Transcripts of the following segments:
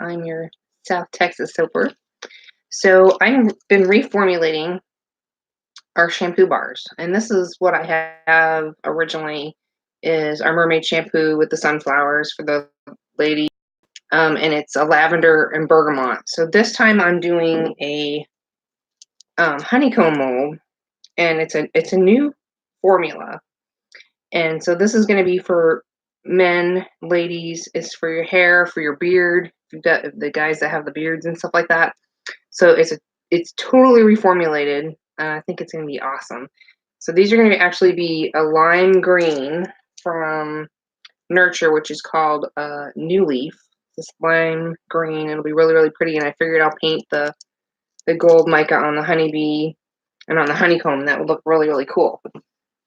I'm your South Texas soaper. So I've been reformulating our shampoo bars, and this is what I have originally is our mermaid shampoo with the sunflowers for the lady, and it's a lavender and bergamot. So this time I'm doing a honeycomb mold, and it's a new formula, and so this is going to be for men, ladies. It's for your hair, for your beard. You've got the guys that have the beards and stuff like that. So it's totally reformulated. I think it's going to be awesome. So these are going to actually be a lime green from Nurture, which is called New Leaf. This lime green. It'll be really, really pretty. And I figured I'll paint the gold mica on the honeybee and on the honeycomb. That would look really, really cool.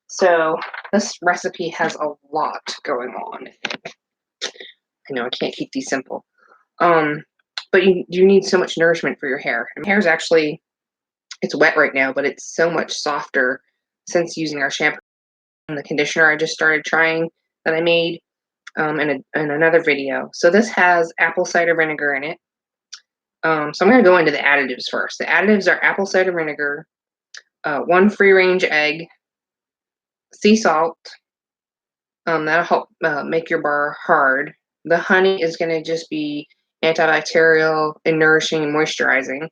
So this recipe has a lot going on. I know I can't keep these simple. But you need so much nourishment for your hair. And hair's actually, it's wet right now, but it's so much softer since using our shampoo and the conditioner I just started trying that I made in another video. So this has apple cider vinegar in it. So I'm going to go into the additives first. The additives are apple cider vinegar, 1 free-range egg, sea salt. That'll help make your bar hard. The honey is going to just be antibacterial and nourishing and moisturizing.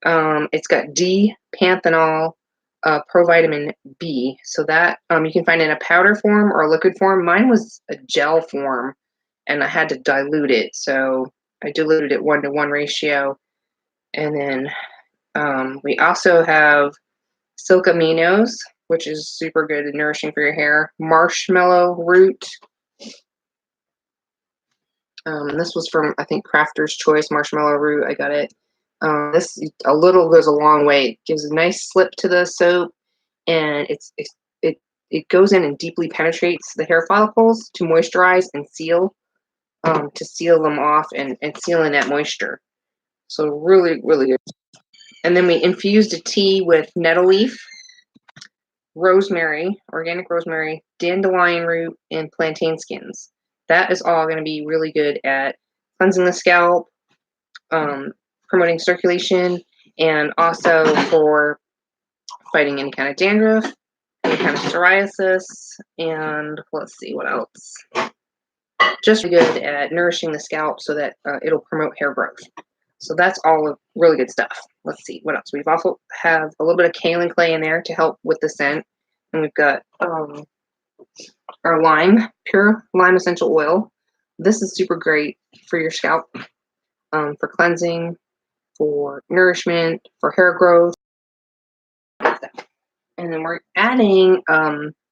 It's got D-panthenol, provitamin B. So that you can find in a powder form or a liquid form. Mine was a gel form, and I had to dilute it. So I diluted it 1-to-1 ratio. And then we also have silk aminos, which is super good and nourishing for your hair. Marshmallow root. This was from, I think, Crafter's Choice marshmallow root. I got it. This a little goes a long way. It gives a nice slip to the soap, and it goes in and deeply penetrates the hair follicles to moisturize and seal, to seal them off and seal in that moisture. So really, really good. And then we infused a tea with nettle leaf, rosemary, organic rosemary, dandelion root, and plantain skins. That is all going to be really good at cleansing the scalp, promoting circulation, and also for fighting any kind of dandruff, any kind of psoriasis, and let's see what else. Just good at nourishing the scalp so that it'll promote hair growth. So that's all of really good stuff. Let's see what else. We've also have a little bit of kaolin clay in there to help with the scent, and we've got our lime, pure lime essential oil. This is super great for your scalp, for cleansing, for nourishment, for hair growth. And then we're adding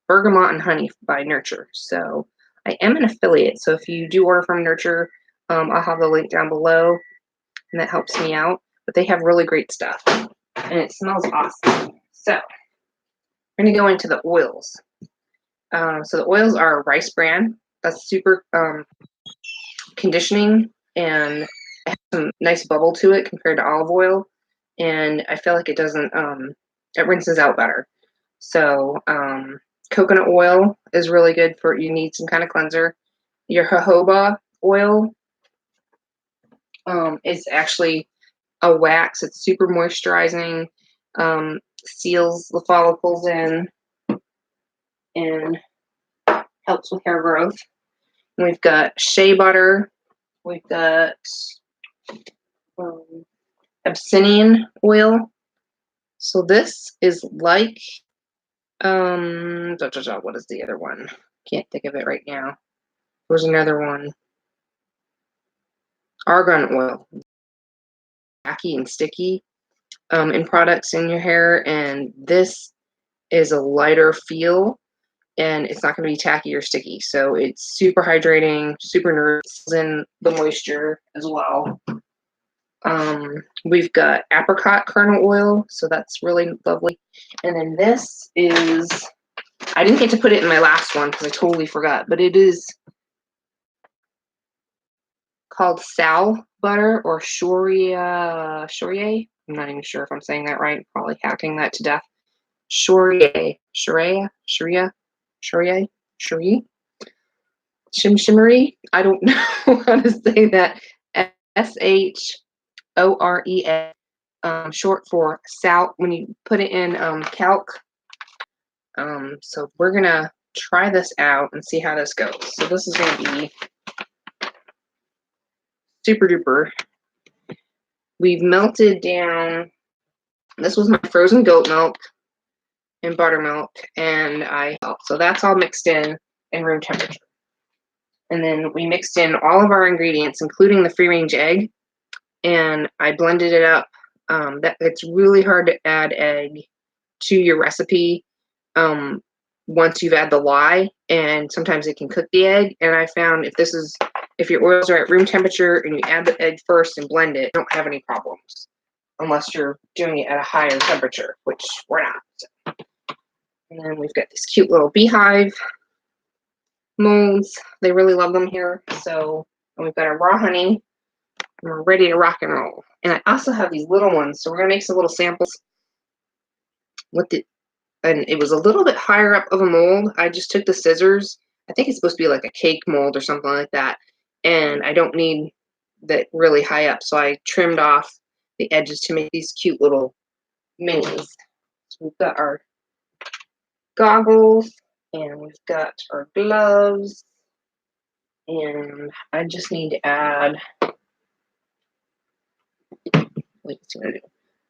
Bergamont and Honey by Nurture. So I am an affiliate. So if you do order from Nurture, I'll have the link down below, and that helps me out. But they have really great stuff, and it smells awesome. So we're going to go into the oils. So the oils are rice bran. That's super conditioning and has some nice bubble to it compared to olive oil. And I feel like it doesn't, it rinses out better. So coconut oil is really good for, you need some kind of cleanser. Your jojoba oil is actually a wax. It's super moisturizing, seals the follicles in, and helps with hair growth. And we've got shea butter. We've got Abyssinian oil. So this is like, what is the other one? Can't think of it right now. There's another one. Argan oil. Tacky and sticky in products in your hair, and this is a lighter feel, and it's not going to be tacky or sticky. So it's super hydrating, super nourishing the moisture as well. We've got apricot kernel oil, so that's really lovely. And then this is, I didn't get to put it in my last one because I totally forgot, but it is called Sal butter or Shaurier. I'm not even sure if I'm saying that right. Probably hacking that to death. Shaurier. Shimmery. I don't know how to say that. SHORES, short for salt. When you put it in calc. So we're gonna try this out and see how this goes. So this is gonna be super duper. We've melted down. This was my frozen goat milk and buttermilk, and so that's all mixed in room temperature. And then we mixed in all of our ingredients, including the free range egg, and I blended it up. That it's really hard to add egg to your recipe once you've added the lye, and sometimes it can cook the egg. And I found if your oils are at room temperature and you add the egg first and blend it, you don't have any problems unless you're doing it at a higher temperature, which we're not. So. And then we've got these cute little beehive molds. They really love them here. So we've got our raw honey, and we're ready to rock and roll. And I also have these little ones, so we're gonna make some little samples and it was a little bit higher up of a mold. I just took the scissors. I think it's supposed to be like a cake mold or something like that. And I don't need that really high up. So I trimmed off the edges to make these cute little minis. So we've got our goggles and we've got our gloves. And I just need to add, let's see what I do.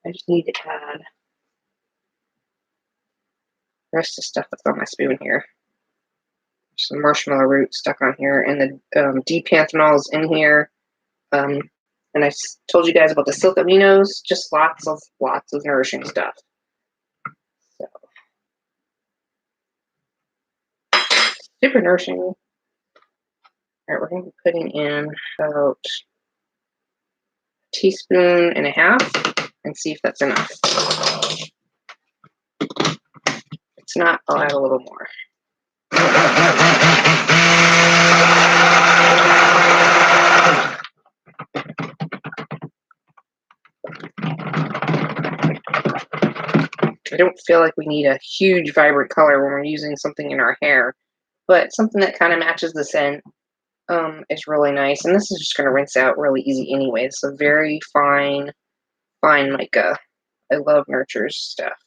I just need to add the rest of the stuff that's on my spoon here. Some marshmallow root stuck on here, and the D-panthenol is in here. And I told you guys about the silk aminos, just lots of nourishing stuff. So super nourishing. All right, we're going to be putting in about a teaspoon and a half and see if that's enough. If it's not, I'll add a little more. I don't feel like we need a huge vibrant color when we're using something in our hair, but something that kind of matches the scent is really nice. And this is just going to rinse out really easy anyway. It's a very fine mica. I love Nurture's stuff.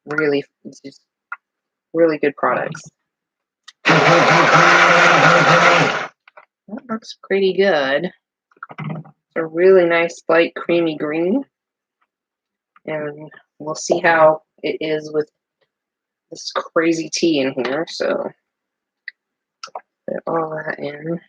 Really, just really good products. That looks pretty good. It's a really nice light creamy green. And we'll see how it is with this crazy tea in here. So put all that in.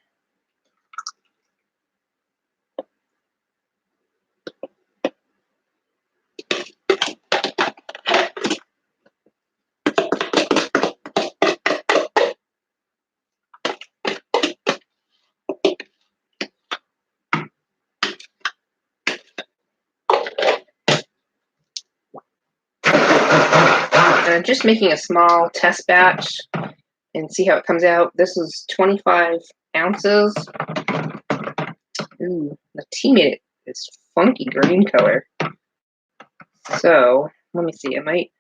I'm just making a small test batch and see how it comes out. This is 25 ounces. Ooh, the tea made it this funky green color. So let me see. I might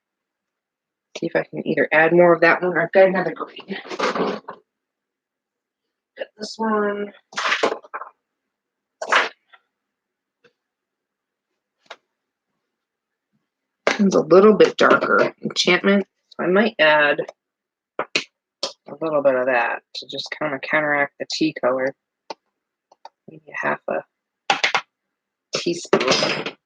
see if I can either add more of that one or I've got another green. Got this one. It's a little bit darker. Enchantment. So I might add a little bit of that to just kind of counteract the tea color. Maybe half a teaspoon.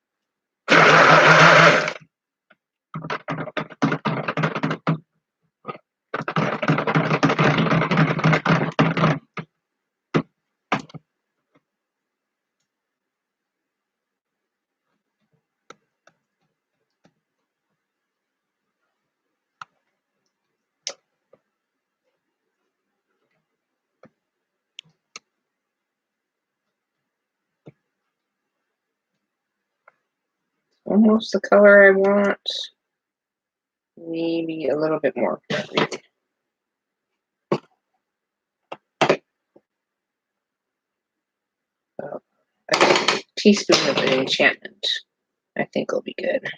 Almost the color I want. Maybe a little bit more. A teaspoon of the enchantment, I think will be good.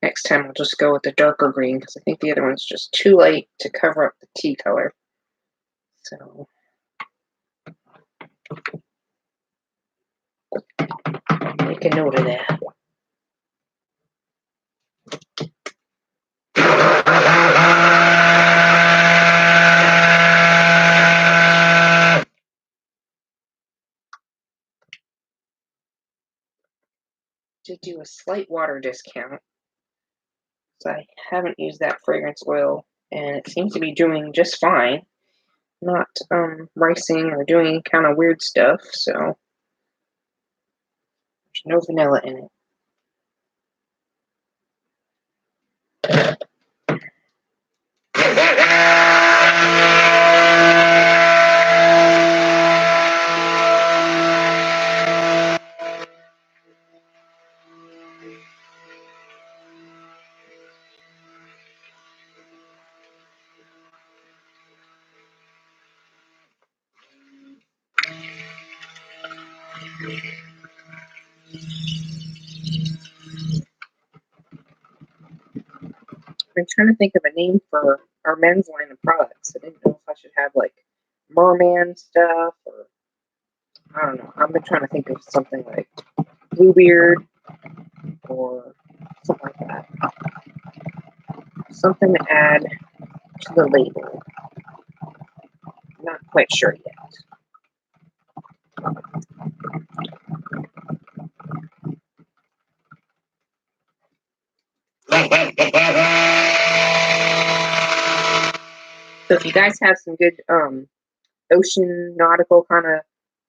Next time I'll just go with the darker green because I think the other one's just too light to cover up the tea color. So make a note of that. To do a slight water discount, so I haven't used that fragrance oil, and it seems to be doing just fine. Not ricing or doing any kind of weird stuff, so there's no vanilla in it. I'm trying to think of a name for our men's line of products. I didn't know if I should have like merman stuff or I don't know. I've been trying to think of something like Bluebeard or something like that. Something to add to the label. Not quite sure yet. So if you guys have some good ocean nautical kind of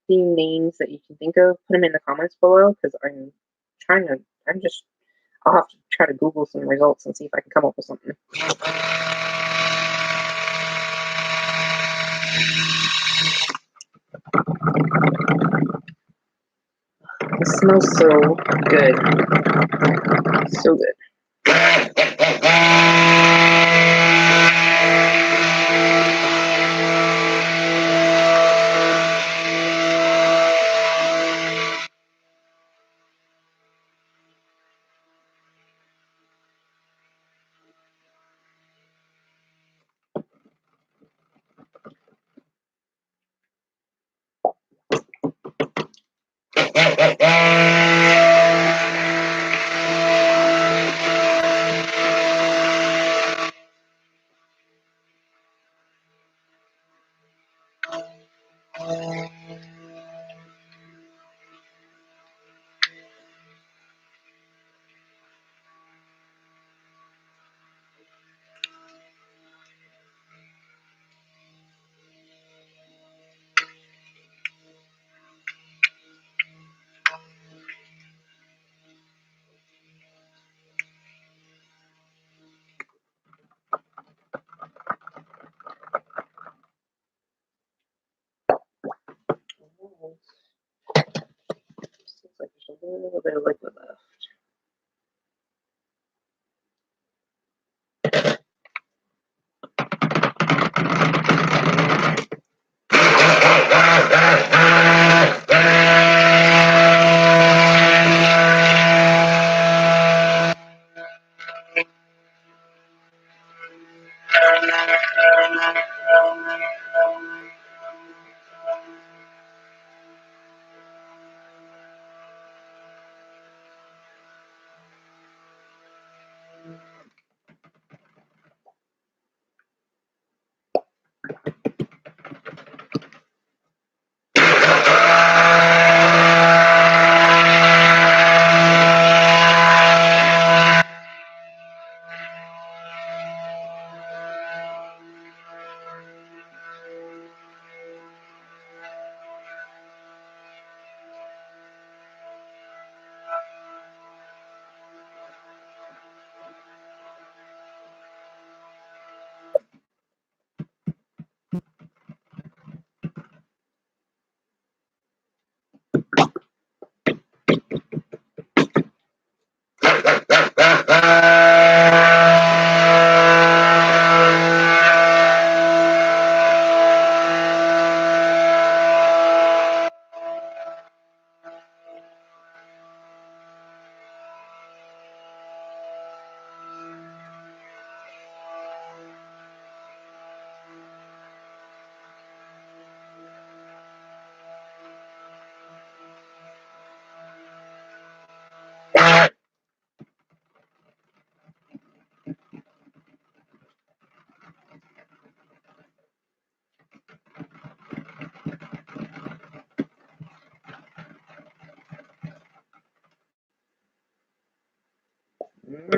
theme names that you can think of, put them in the comments below because I'll have to try to Google some results and see if I can come up with something. It smells so good. So good. Seems like there's a little bit of liquid left.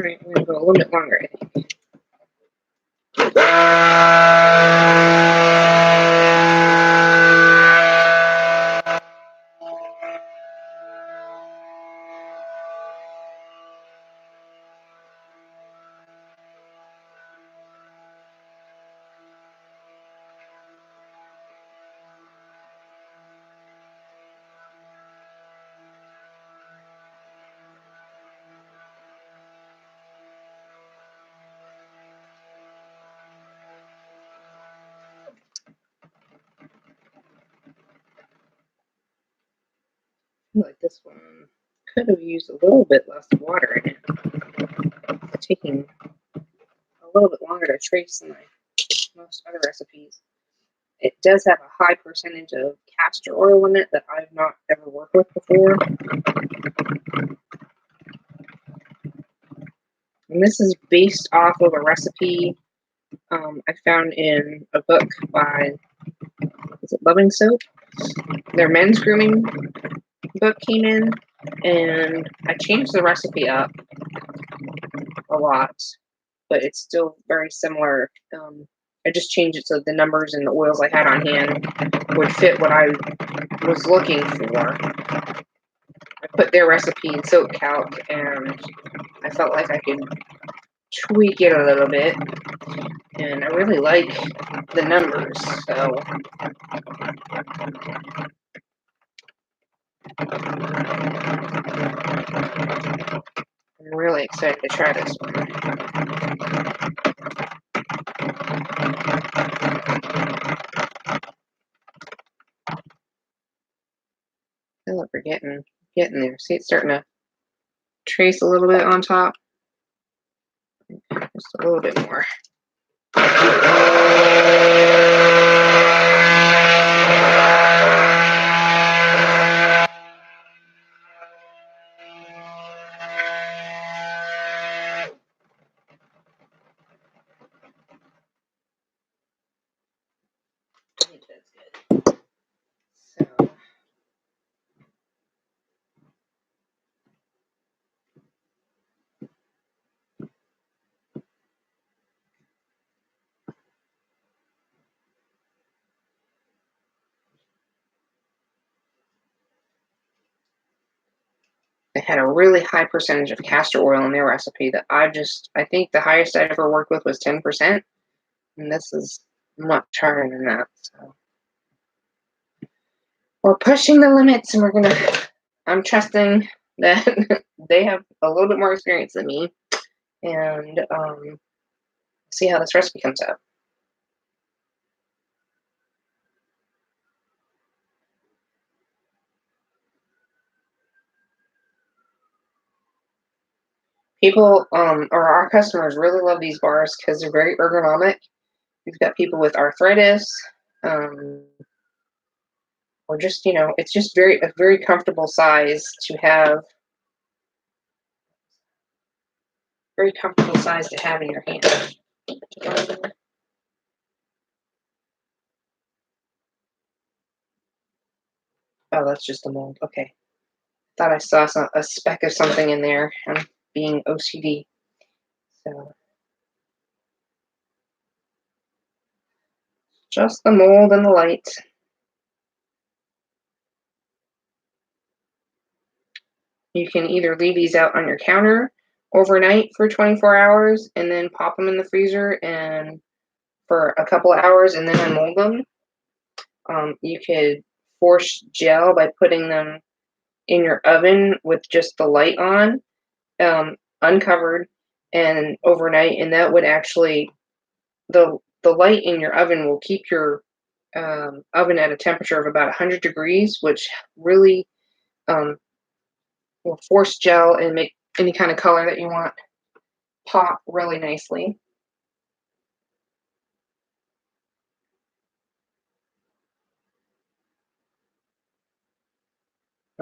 Alright, I'm going to go a little bit longer, I think. I feel like this one could have used a little bit less water in it. Taking a little bit longer to trace than most other recipes. It does have a high percentage of castor oil in it that I've not ever worked with before. And this is based off of a recipe I found in a book by, is it Loving Soap? Their men's grooming book came in, and I changed the recipe up a lot, but it's still very similar. I just changed it so the numbers and the oils I had on hand would fit what I was looking for. I put their recipe in Soap Calc, and I felt like I could tweak it a little bit, and I really like the numbers, so I'm really excited to try this one. I feel like we're getting there. See, it's starting to trace a little bit on top. Just a little bit more. I think that's good. So, they had a really high percentage of castor oil in their recipe that I think the highest I ever worked with was 10%, and this is much higher than that. So we're pushing the limits, and I'm trusting that they have a little bit more experience than me, and see how this recipe comes out. People, or our customers really love these bars because they're very ergonomic. We've got people with arthritis, or just, it's just a very comfortable size to have, in your hand. Oh, that's just a mold. Okay. Thought I saw a speck of something in there. I'm being OCD. So just the mold and the light. You can either leave these out on your counter overnight for 24 hours and then pop them in the freezer and for a couple of hours and then unmold them. You could force gel by putting them in your oven with just the light on, uncovered, and overnight, and that would actually the light in your oven will keep your oven at a temperature of about 100 degrees, which really will force gel and make any kind of color that you want pop really nicely.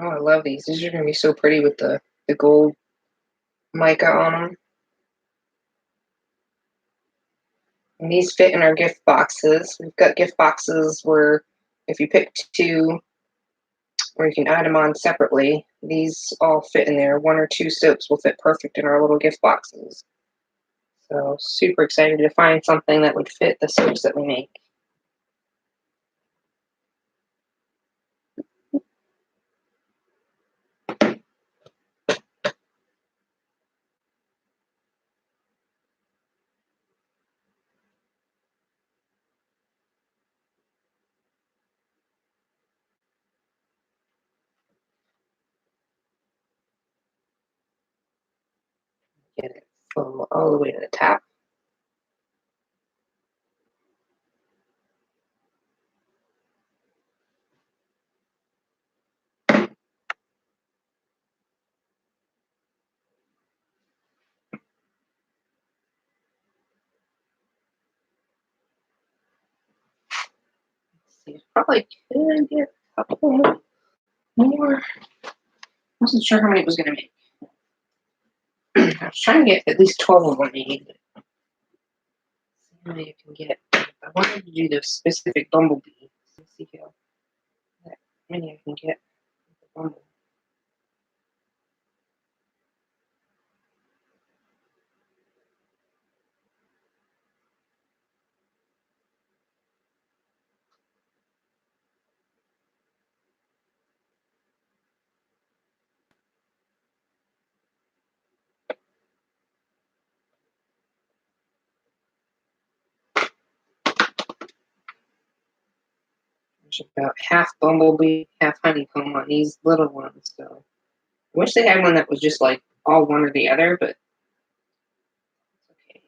Oh, I love these. These are going to be so pretty with the gold mica on them. And these fit in our gift boxes. We've got gift boxes where if you pick two, or you can add them on separately, these all fit in there. 1 or 2 soaps will fit perfect in our little gift boxes. So super excited to find something that would fit the soaps that we make. Get it full all the way to the top. See, probably could get a couple more. I wasn't sure how many it was going to make. I was trying to get at least 12 of them made. See how many I can get. I wanted to do the specific bumblebee. Let's see how many I can get. Bumblebee. There's about half bumblebee, half honeycomb on these little ones. So I wish they had one that was just like all one or the other, but okay.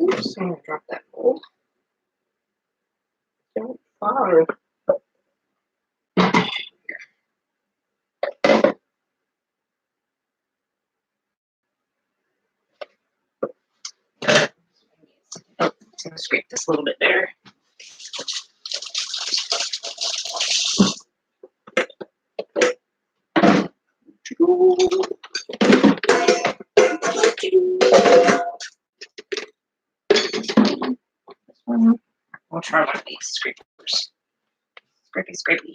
Oops, I'm gonna drop that bowl. Don't fall. Oh, I'm gonna scrape this a little bit better. We'll try one of these scrapers. Scrapey, scrapey.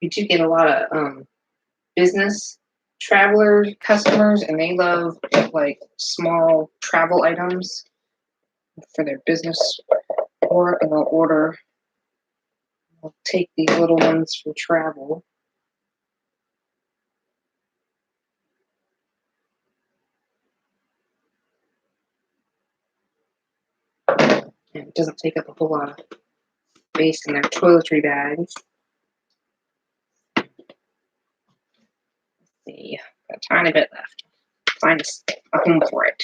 We do get a lot of business traveler customers, and they love like small travel items for their business work, and they'll order. They'll take these little ones for travel. And it doesn't take up a whole lot of space in their toiletry bags. see, got a tiny bit left. Find a home for it.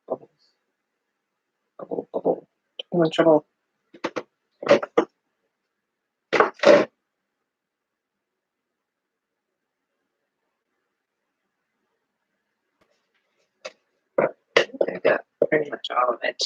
Bubbles. Bubble, bubble. I'm in trouble. I got pretty much all of it.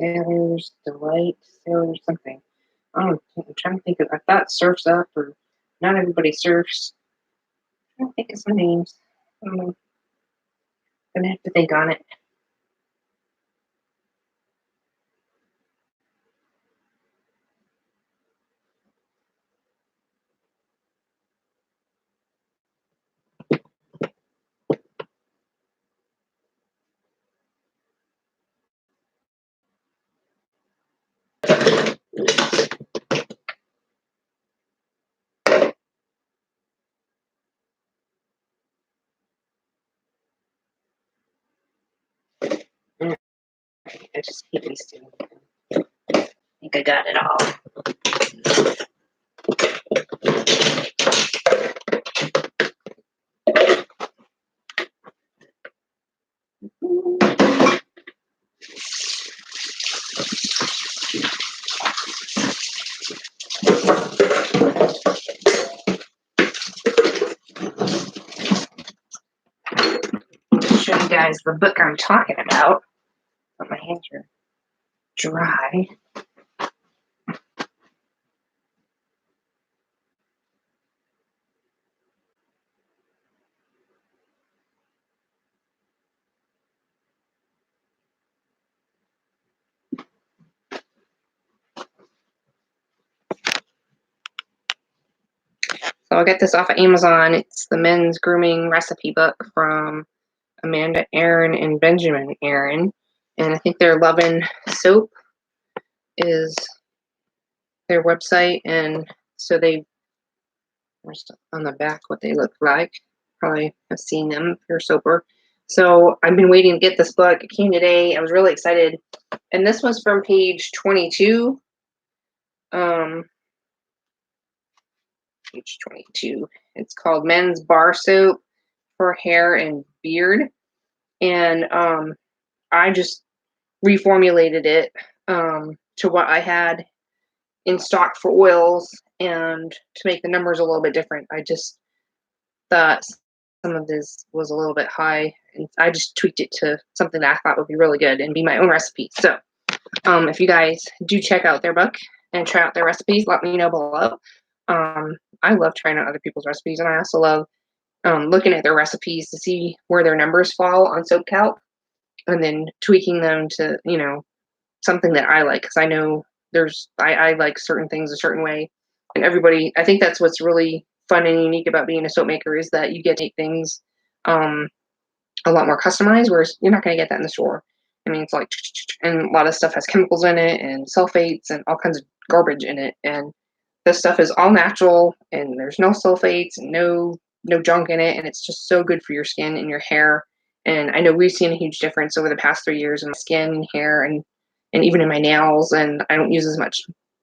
Sailor's Delight, Sailor something. I'm trying to think of. I thought Surf's Up, or not everybody surfs. I'm trying to think of some names. I don't know. Gonna have to think on it. I just keep these two. I think I got it all. Show you guys the book I'm talking about. But my hands are dry. So I got this off of Amazon. It's the men's grooming recipe book from Amanda Aaron and Benjamin Aaron. And I think their Lovin' Soap is their website. And so they, on the back what they look like. Probably have seen them if you're sober. So I've been waiting to get this book. It came today. I was really excited. And this was from page 22. Page 22. It's called Men's Bar Soap for Hair and Beard. And I just reformulated it to what I had in stock for oils and to make the numbers a little bit different. I just thought some of this was a little bit high, and I just tweaked it to something that I thought would be really good and be my own recipe. So if you guys do check out their book and try out their recipes, let me know below. I love trying out other people's recipes, and I also love looking at their recipes to see where their numbers fall on soap calc, and then tweaking them to, something that I like, because I know I like certain things a certain way, and everybody, I think that's what's really fun and unique about being a soap maker, is that you get to make things a lot more customized, whereas you're not going to get that in the store. I mean, it's like, and a lot of stuff has chemicals in it and sulfates and all kinds of garbage in it, and this stuff is all natural, and there's no sulfates and no junk in it, and it's just so good for your skin and your hair. And I know we've seen a huge difference over the past 3 years in my skin and hair, and even in my nails, and I don't use as much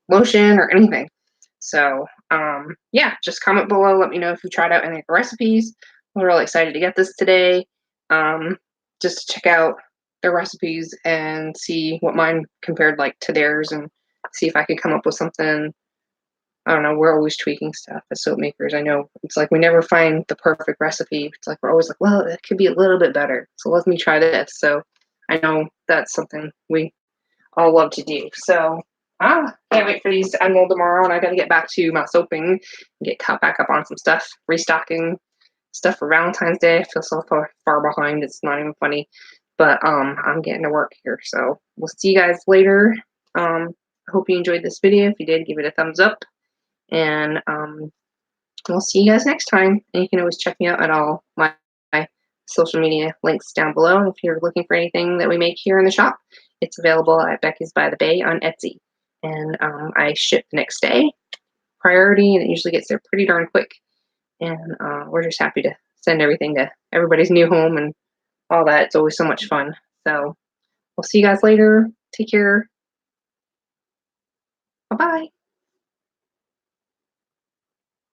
lotion or anything. So yeah, just comment below, let me know if you tried out any of the recipes. I'm really excited to get this today, just to check out their recipes and see what mine compared like to theirs, and see if I could come up with something. I don't know. We're always tweaking stuff as soap makers. I know it's like we never find the perfect recipe. It's like we're always like, well, it could be a little bit better. So let me try this. So I know that's something we all love to do. So can't wait for these to unroll tomorrow, and I got to get back to my soaping and get caught back up on some stuff, restocking stuff for Valentine's Day. I feel so far behind. It's not even funny, but I'm getting to work here. So we'll see you guys later. I hope you enjoyed this video. If you did, give it a thumbs up, and we'll see you guys next time. And you can always check me out at all my social media links down below. If you're looking for anything that we make here in the shop, it's available at Beccas By The Bay on Etsy. And I ship the next day, priority, and it usually gets there pretty darn quick. And we're just happy to send everything to everybody's new home and all that. It's always so much fun. So we'll see you guys later. Take care. Bye-bye.